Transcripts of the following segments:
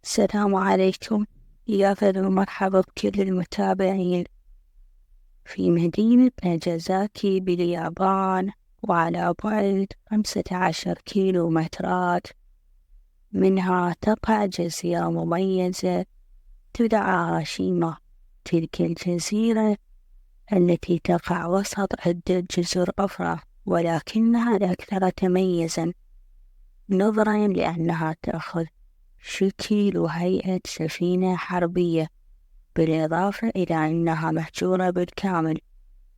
السلام عليكم. يا أهلا ومرحبا بكل المتابعين. في مدينة ناجازاكي باليابان، وعلى بعد 15 كيلومترات منها، تقع جزيرة مميزة تدعى هاشيما. تلك الجزيرة التي تقع وسط عدة جزر أخرى، ولكنها الأكثر تميزا نظرا لأنها تأخذ شكل وهيئة سفينة حربية، بالإضافة إلى أنها مهجورة بالكامل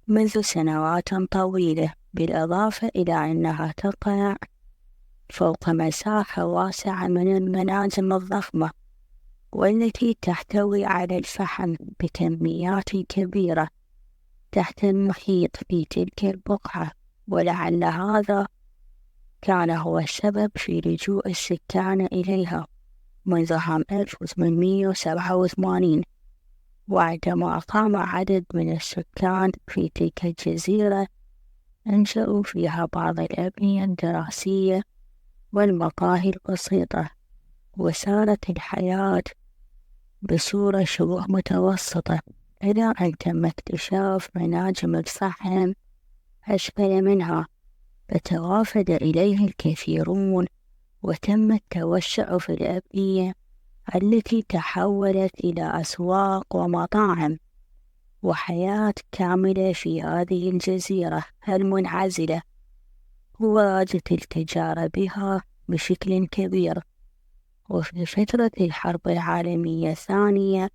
منذ سنوات طويلة، بالإضافة إلى أنها تقع فوق مساحة واسعة من المنازل الضخمة، والتي تحتوي على الفحم بكميات كبيرة تحت المحيط في تلك البقعة. ولعل هذا كان هو السبب في لجوء السكان إليها منذ عام 1887، وعندما قام عدد من السكان في تلك الجزيرة أنشأوا فيها بعض الأبنية الدراسية والمقاهي البسيطة، وسارت الحياة بصورة شبه متوسطة، إلى أن تم اكتشاف مناجم الفحم أسفل منها، فتوافد إليه الكثيرون، وتم التوسع في الأبنية التي تحولت إلى أسواق ومطاعم وحياة كاملة في هذه الجزيرة المنعزلة. وواجهت التجارة بها بشكل كبير. وفي فترة الحرب العالمية الثانية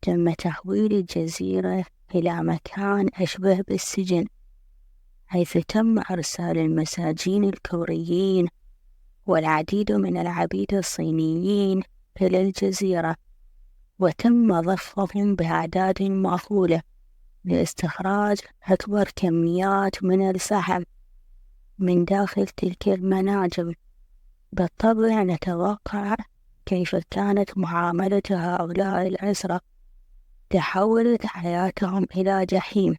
تم تحويل الجزيرة إلى مكان أشبه بالسجن، حيث تم إرسال المساجين الكوريين والعديد من العبيد الصينيين إلى الجزيرة، وتم ضخهم بأعداد مهولة لاستخراج أكبر كميات من الفحم من داخل تلك المناجم. بالطبع نتوقع كيف كانت معاملة هؤلاء الأسرى. تحولت حياتهم إلى جحيم،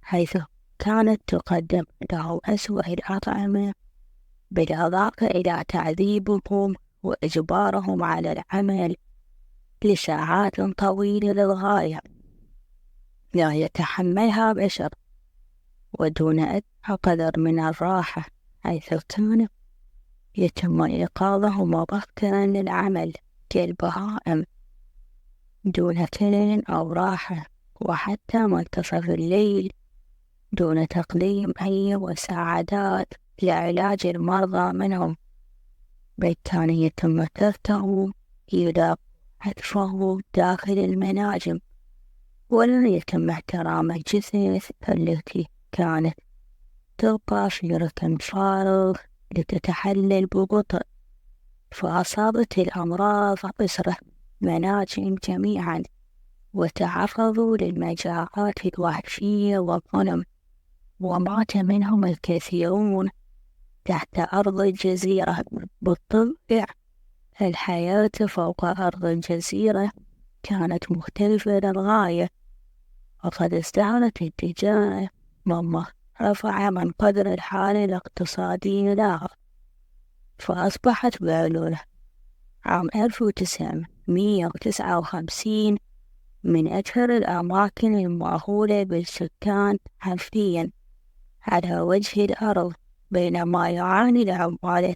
حيث كانت تقدم لهم أسوأ الأطعمة، بالإضافة إلى تعذيبهم وإجبارهم على العمل لساعات طويلة للغاية لا يتحملها بشر، ودون أدنى قدر من الراحة، حيث كان يتم إيقاظهم مبكرا للعمل كالبهائم دون كلل أو راحة، وحتى منتصف الليل دون تقديم أي مساعدات لعلاج المرضى منهم، بل كان يتم تركه يلاقي حتفه داخل المناجم، ولا يتم احترام الجثث التي كانت تبقى في ركن فارغ لتتحلل ببطء. فأصابت الأمراض أسرة مناجم جميعا، وتعرضوا للمجاعات الوحشية والظلم، ومات منهم الكثيرون تحت أرض الجزيرة. بالطبع الحياة فوق أرض الجزيرة كانت مختلفة للغاية، وقد ازدهرت التجارة مما رفع من قدر الحالة الاقتصادية لها، فأصبحت بحلول عام 1959 من أكثر الأماكن المأهولة بالسكان حرفيا على وجه الأرض، بينما يعاني العمال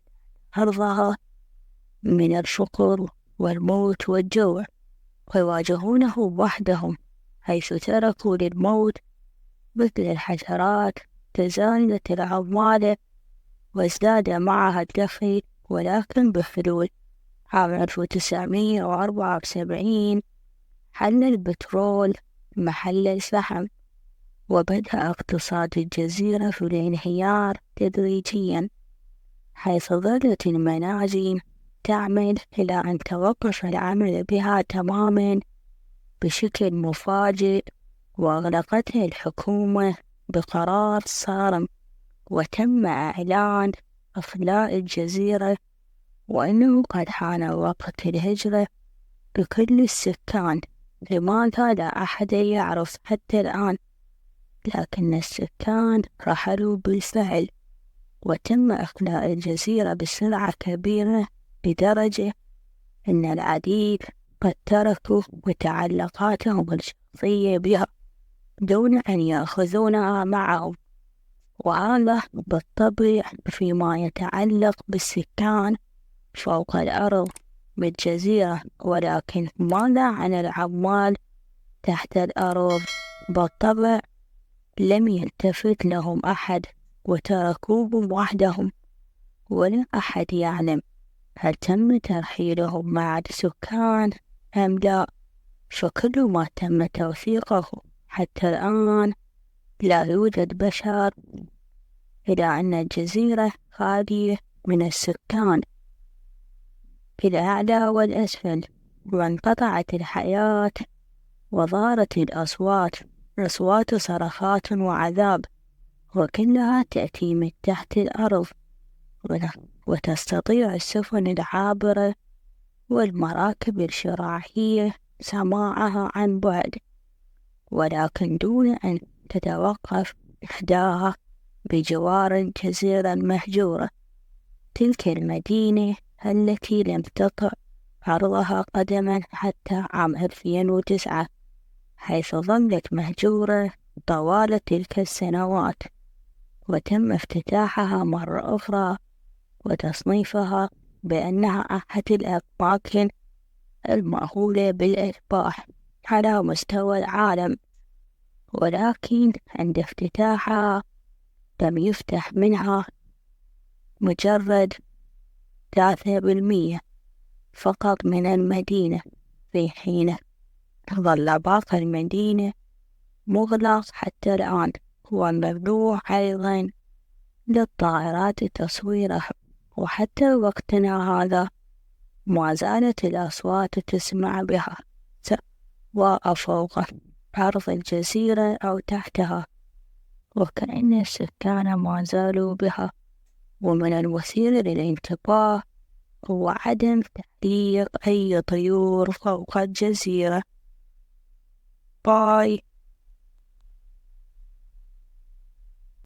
أرضها من الفقر والموت والجوع، ويواجهونه وحدهم، حيث تركوا للموت مثل الحشرات تزايدت العمالة وازداد معها الدخل. ولكن بحلول عام 1974 حل البترول محل الفحم، وبدأ اقتصاد الجزيرة في الانهيار تدريجيا، حيث ظلت المنازل تعمل إلى أن توقف العمل بها تماما بشكل مفاجئ، وأغلقتها الحكومة بقرار صارم، وتم إعلان إخلاء الجزيرة، وأنه قد حان وقت الهجرة بكل السكان. لماذا لا أحد يعرف حتى الآن، لكن السكان رحلوا بالفعل، وتم إخلاء الجزيرة بسرعة كبيرة، لدرجة أن العديد قد تركوا متعلقاتهم الشخصية بها دون أن يأخذونها معهم، وهذا بالطبع فيما يتعلق بالسكان فوق الأرض بالجزيرة. ولكن ماذا عن العمال تحت الأرض؟ بالطبع لم يلتفت لهم أحد وتركوهم وحدهم، ولا أحد يعلم هل تم ترحيلهم مع السكان أم لا. فكل ما تم توثيقه حتى الآن لا يوجد بشر، إلى أن الجزيرة خالية من السكان إلى الأعلى والأسفل، وانقطعت الحياة وظهرت الأصوات، أصوات صرخات وعذاب، وكلها تأتي من تحت الأرض، وتستطيع السفن العابرة والمراكب الشراعية سماعها عن بعد، ولكن دون أن تتوقف إحداها بجوار الجزيرة المهجورة، تلك المدينة التي لم تطأ عرضها قدما حتى عام 2009، حيث ظلت مهجورة طوال تلك السنوات، وتم افتتاحها مرة أخرى وتصنيفها بأنها أحد الأماكن المأهولة بالإرباح على مستوى العالم. ولكن عند افتتاحها لم يفتح منها مجرد 3% فقط من المدينة، في حين ظل باقي المدينة مغلق حتى الآن، وممنوع أيضا للطائرات تصويرها. وحتى وقتنا هذا ما زالت الأصوات تسمع بها، سواء فوق أرض الجزيرة أو تحتها، وكأن السكان ما زالوا بها. ومن المثير للانتباه هو عدم تعليق أي طيور فوق الجزيرة. باي.